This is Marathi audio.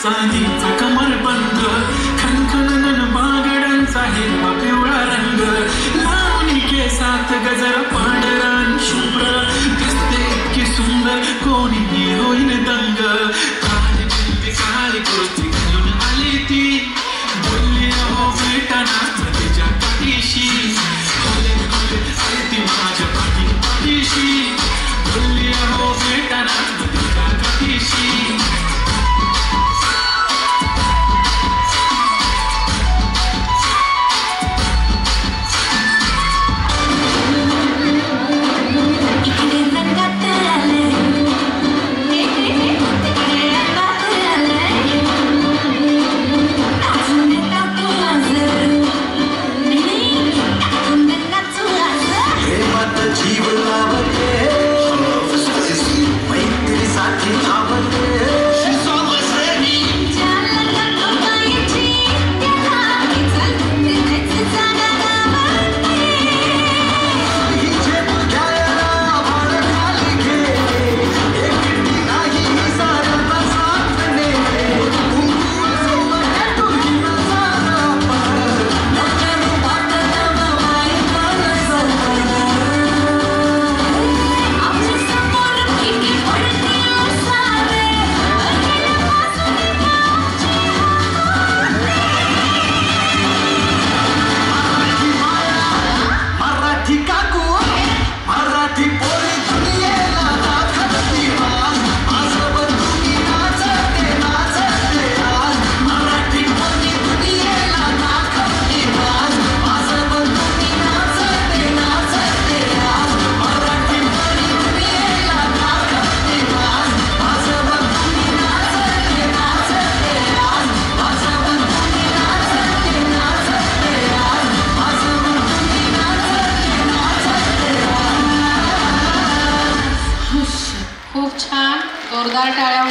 चांदीचा कमरबंद खणखणन बागडांचा हिरवा पिवळा रंग लावणी केसात गजर पांढरा आणि शुभ्र दिसते इतकी सुंदर कोणी होईन दंग काळी बिंदी काळी कुर्ती घालून आली ती बोलली अहो भेटाना तिच्या पाठीशी होले होले आली ती माझ्या पाठीशी बोलली अहो भेटाना तिच्या पाठीशी खूप छान जोरदार टाळ्या